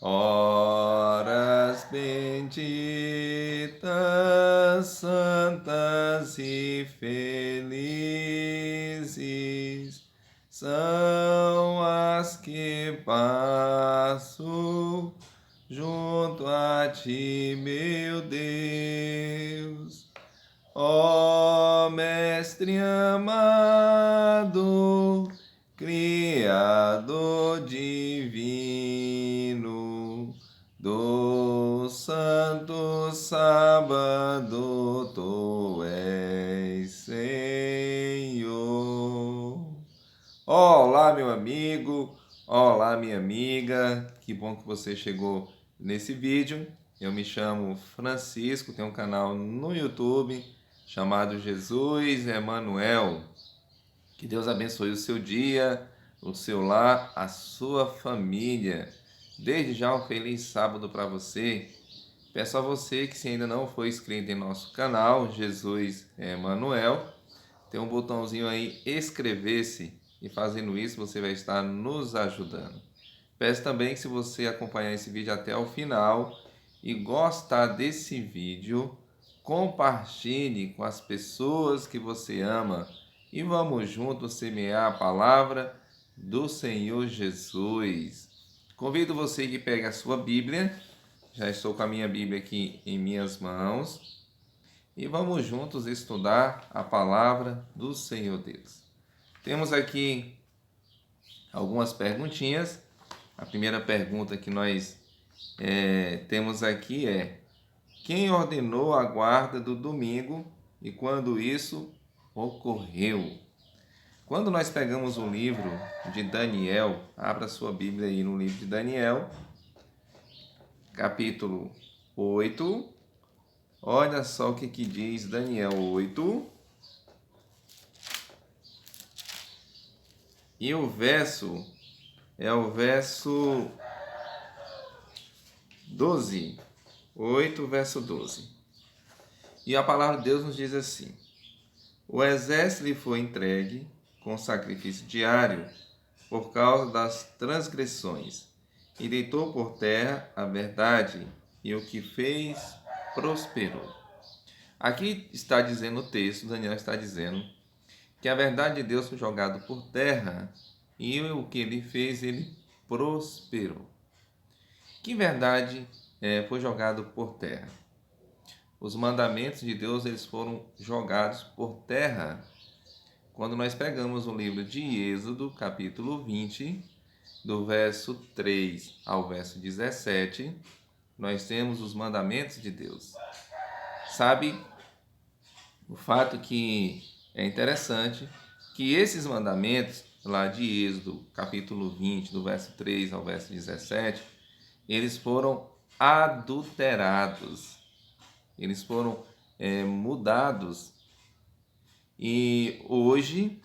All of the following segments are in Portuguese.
Horas benditas, santas e felizes são as que passo junto a ti, meu Deus. Ó Mestre amado, Criador divino, do santo sábado tu és Senhor. Olá, meu amigo, olá, minha amiga, que bom que você chegou nesse vídeo. Eu me chamo Francisco, tenho um canal no YouTube chamado Jesus Emanuel. Que Deus abençoe o seu dia, o seu lar, a sua família. Desde já um feliz sábado para você. Peço a você que, se ainda não for inscrito em nosso canal Jesus Emanuel, tem um botãozinho aí inscrever-se, e fazendo isso você vai estar nos ajudando. Peço também que, se você acompanhar esse vídeo até o final e gostar desse vídeo, compartilhe com as pessoas que você ama e vamos juntos semear a palavra do Senhor Jesus. Convido você que pegue a sua Bíblia, já estou com a minha Bíblia aqui em minhas mãos, e vamos juntos estudar a palavra do Senhor Deus. Temos aqui algumas perguntinhas. A primeira pergunta que nós temos aqui é: quem ordenou a guarda do domingo e quando isso ocorreu? Quando nós pegamos o livro de Daniel, abra sua Bíblia aí no livro de Daniel, capítulo 8. Olha só o que diz Daniel 8. E o verso é o verso 12. 8, verso 12. E a palavra de Deus nos diz assim: o exército lhe foi entregue com sacrifício diário por causa das transgressões, e deitou por terra a verdade, e o que fez prosperou. Aqui está dizendo o texto, Daniel está dizendo que a verdade de Deus foi jogada por terra e o que ele fez, ele prosperou. Que verdade foi jogado por terra? Os mandamentos de Deus, eles foram jogados por terra. Quando nós pegamos o livro de Êxodo, capítulo 20, do verso 3 ao verso 17, nós temos os mandamentos de Deus. Sabe, o fato que é interessante, que esses mandamentos, lá de Êxodo, capítulo 20, do verso 3 ao verso 17, eles foram adulterados, eles foram mudados. E hoje,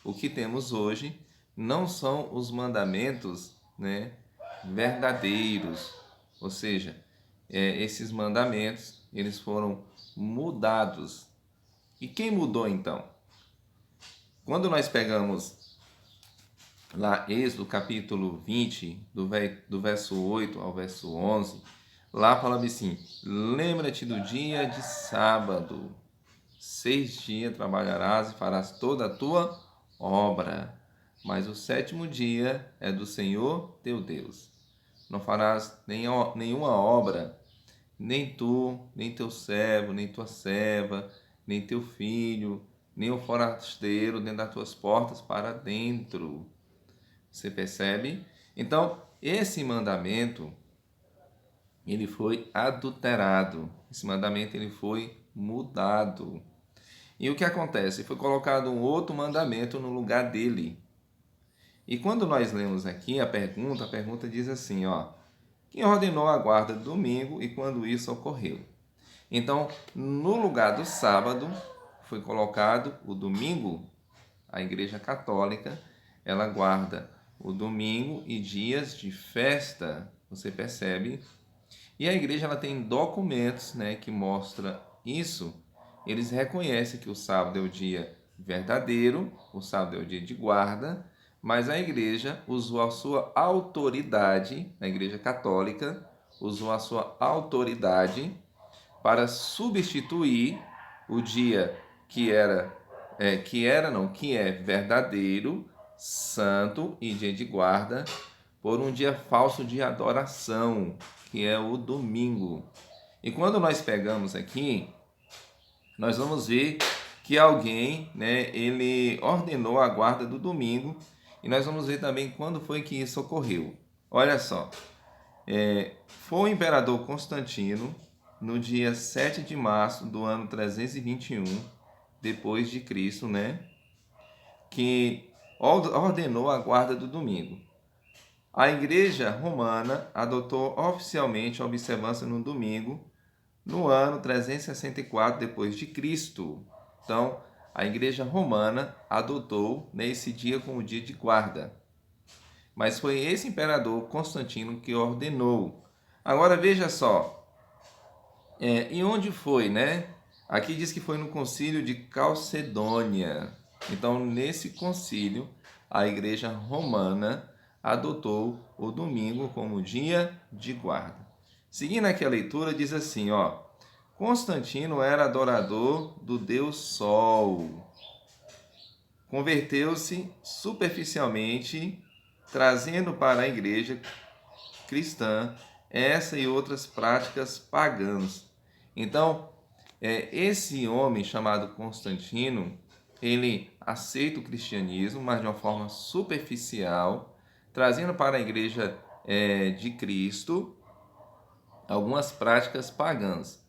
o que temos hoje não são os mandamentos, verdadeiros. Ou seja, esses mandamentos, eles foram mudados. E quem mudou então? Quando nós pegamos lá Êxodo capítulo 20, do verso 8 ao verso 11, lá fala assim: lembra-te do dia de sábado, 6 dias trabalharás e farás toda a tua obra, mas o 7º dia é do Senhor teu Deus. Não farás nenhuma obra, nem tu, nem teu servo, nem tua serva, nem teu filho, nem o forasteiro dentro das tuas portas para dentro. Você percebe? Então, esse mandamento, ele foi adulterado. Esse mandamento, ele foi mudado. E o que acontece? Foi colocado um outro mandamento no lugar dele. E quando nós lemos aqui a pergunta diz assim, ó: quem ordenou a guarda do domingo e quando isso ocorreu? Então, no lugar do sábado, foi colocado o domingo. A Igreja Católica, ela guarda o domingo e dias de festa, você percebe? E a igreja, ela tem documentos, que mostra isso. Eles reconhecem que o sábado é o dia verdadeiro, o sábado é o dia de guarda, mas a igreja usou a sua autoridade, a igreja católica usou a sua autoridade para substituir o dia que é verdadeiro, santo e dia de guarda, por um dia falso de adoração, que é o domingo. E quando nós pegamos aqui, nós vamos ver que alguém, né, ele ordenou a guarda do domingo, e nós vamos ver também quando foi que isso ocorreu. Olha só, foi o imperador Constantino, no dia 7 de março do ano 321, depois de Cristo, né, que ordenou a guarda do domingo. A Igreja Romana adotou oficialmente a observância no domingo no ano 364 depois de Cristo. Então, a Igreja Romana adotou nesse dia como dia de guarda. Mas foi esse imperador Constantino que ordenou. Agora veja só, e onde foi, né? Aqui diz que foi no concílio de Calcedônia. Então, nesse concílio, a Igreja Romana adotou o domingo como dia de guarda. Seguindo aqui a leitura, diz assim, ó: Constantino era adorador do deus Sol. Converteu-se superficialmente, trazendo para a igreja cristã essa e outras práticas pagãs. Então, esse homem chamado Constantino, ele aceita o cristianismo, mas de uma forma superficial, trazendo para a igreja de Cristo algumas práticas pagãs.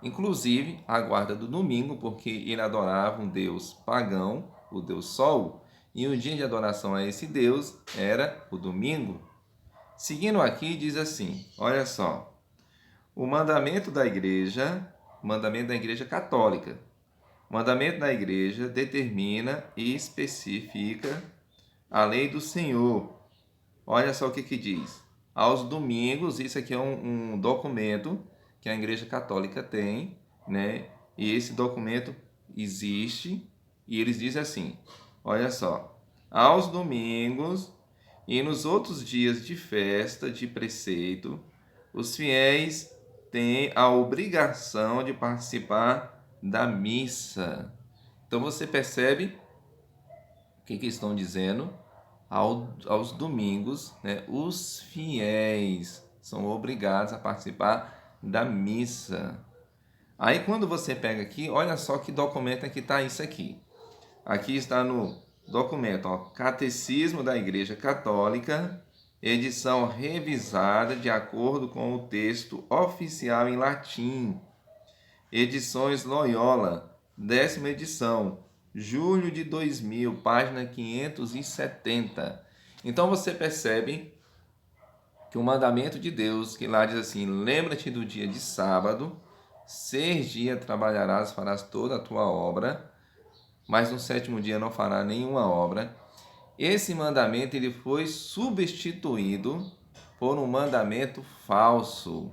Inclusive a guarda do domingo, porque ele adorava um deus pagão, o deus Sol, e o dia de adoração a esse deus era o domingo. Seguindo aqui, diz assim, olha só, o mandamento da igreja católica, o mandamento da igreja determina e especifica a lei do Senhor. Olha só o que diz. Aos domingos, isso aqui é um documento que a Igreja Católica tem, né? E esse documento existe e eles dizem assim, olha só, aos domingos e nos outros dias de festa, de preceito, os fiéis têm a obrigação de participar da missa. Então você percebe o que estão dizendo? Aos domingos, né, os fiéis são obrigados a participar da missa. Aí quando você pega aqui, olha só que documento é que está isso aqui. Aqui está no documento, ó, Catecismo da Igreja Católica, edição revisada de acordo com o texto oficial em latim. Edições Loyola, 10ª edição, julho de 2000, página 570. Então você percebe que o mandamento de Deus, que lá diz assim, lembra-te do dia de sábado, 6 dias trabalharás, farás toda a tua obra, mas no 7º dia não fará nenhuma obra. Esse mandamento ele foi substituído por um mandamento falso.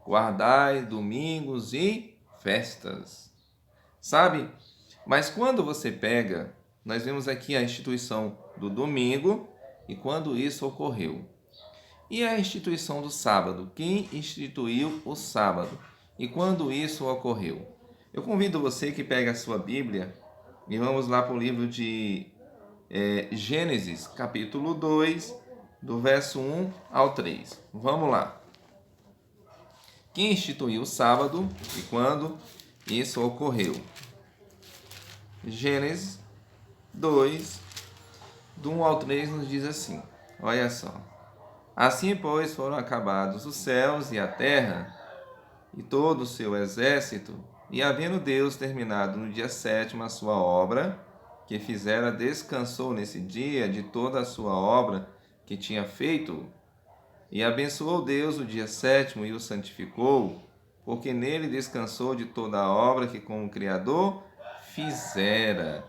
Guardai domingos e festas. Sabe? Mas quando você pega, nós vemos aqui a instituição do domingo e quando isso ocorreu. E a instituição do sábado? Quem instituiu o sábado? E quando isso ocorreu? Eu convido você que pegue a sua Bíblia e vamos lá para o livro de Gênesis, capítulo 2, do verso 1 ao 3. Vamos lá. Quem instituiu o sábado e quando isso ocorreu? Gênesis 2, do 1 ao 3 nos diz assim, olha só. Assim, pois, foram acabados os céus e a terra e todo o seu exército, e havendo Deus terminado no dia 7º a sua obra, que fizera, descansou nesse dia de toda a sua obra que tinha feito, e abençoou Deus o dia 7º e o santificou, porque nele descansou de toda a obra que como Criador fizera.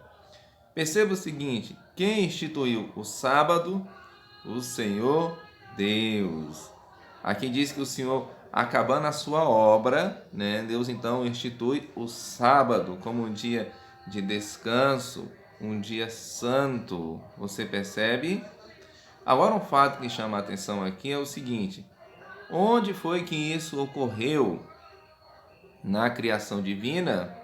Perceba o seguinte, quem instituiu o sábado? O Senhor Deus. Aqui diz que o Senhor, acabando a sua obra, né, Deus então institui o sábado como um dia de descanso, um dia santo. Você percebe? Agora, um fato que chama a atenção aqui é o seguinte: onde foi que isso ocorreu? Na criação divina?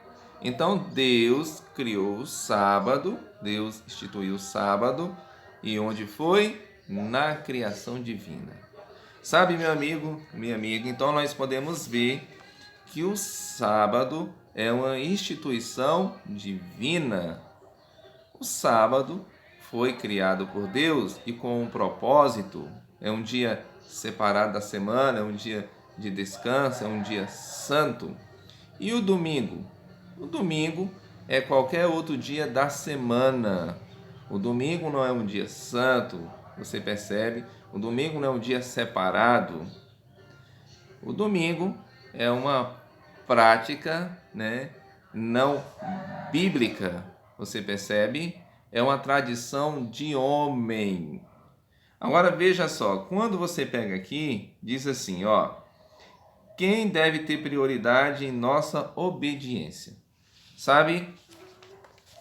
Então Deus criou o sábado, Deus instituiu o sábado, e onde foi? Na criação divina. Sabe, meu amigo, minha amiga, então nós podemos ver que o sábado é uma instituição divina. O sábado foi criado por Deus e com um propósito. É um dia separado da semana, é um dia de descanso, é um dia santo. E o domingo? O domingo é qualquer outro dia da semana. O domingo não é um dia santo, você percebe? O domingo não é um dia separado. O domingo é uma prática, né, não bíblica, você percebe? É uma tradição de homem. Agora veja só, quando você pega aqui, diz assim, ó: quem deve ter prioridade em nossa obediência? Sabe?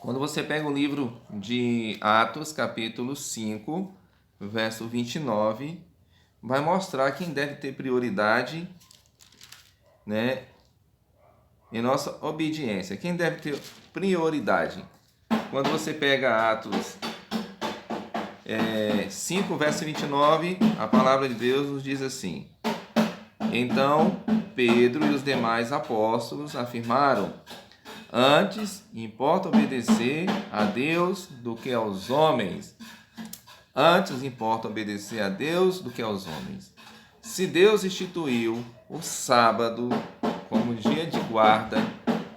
Quando você pega o livro de Atos, capítulo 5, verso 29, vai mostrar quem deve ter prioridade, né, em nossa obediência. Quem deve ter prioridade? Quando você pega Atos 5, verso 29, a palavra de Deus nos diz assim: então Pedro e os demais apóstolos afirmaram: antes importa obedecer a Deus do que aos homens. Antes importa obedecer a Deus do que aos homens. Se Deus instituiu o sábado como dia de guarda,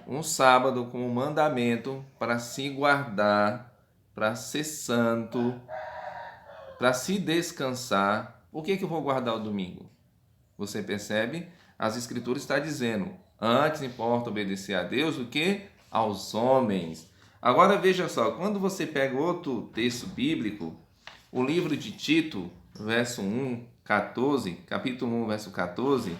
um sábado como mandamento para se guardar, para ser santo, para se descansar, por que eu vou guardar o domingo? Você percebe? As Escrituras estão dizendo: antes importa obedecer a Deus do que aos homens. Agora veja só, quando você pega outro texto bíblico, o livro de Tito, verso 1, 14, capítulo 1, verso 14,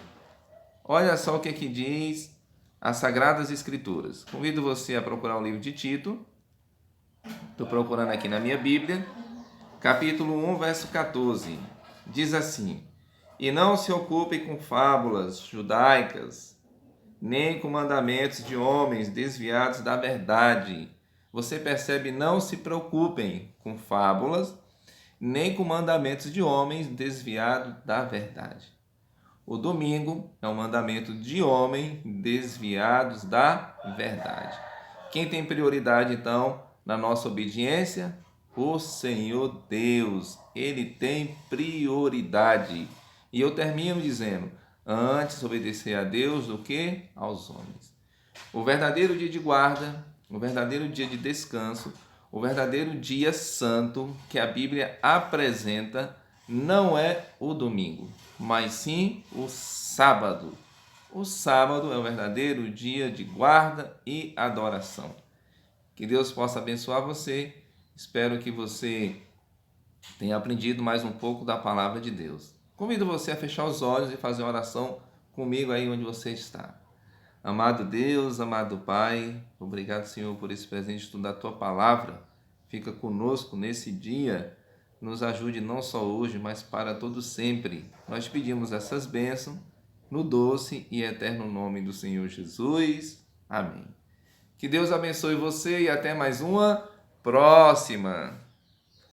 olha só o que diz as Sagradas Escrituras. Convido você a procurar o livro de Tito. Estou procurando aqui na minha Bíblia. Capítulo 1, verso 14. Diz assim: e não se ocupe com fábulas judaicas, nem com mandamentos de homens desviados da verdade. Você percebe? Não se preocupem com fábulas, nem com mandamentos de homens desviados da verdade. O domingo é um mandamento de homens desviados da verdade. Quem tem prioridade, então, na nossa obediência? O Senhor Deus. Ele tem prioridade. E eu termino dizendo: antes obedecer a Deus do que aos homens. O verdadeiro dia de guarda, o verdadeiro dia de descanso, o verdadeiro dia santo que a Bíblia apresenta não é o domingo, mas sim o sábado. O sábado é o verdadeiro dia de guarda e adoração. Que Deus possa abençoar você. Espero que você tenha aprendido mais um pouco da palavra de Deus. Convido você a fechar os olhos e fazer uma oração comigo aí onde você está. Amado Deus, amado Pai, obrigado, Senhor, por esse presente da Tua palavra. Fica conosco nesse dia. Nos ajude não só hoje, mas para todo sempre. Nós pedimos essas bênçãos no doce e eterno nome do Senhor Jesus. Amém. Que Deus abençoe você e até mais uma próxima.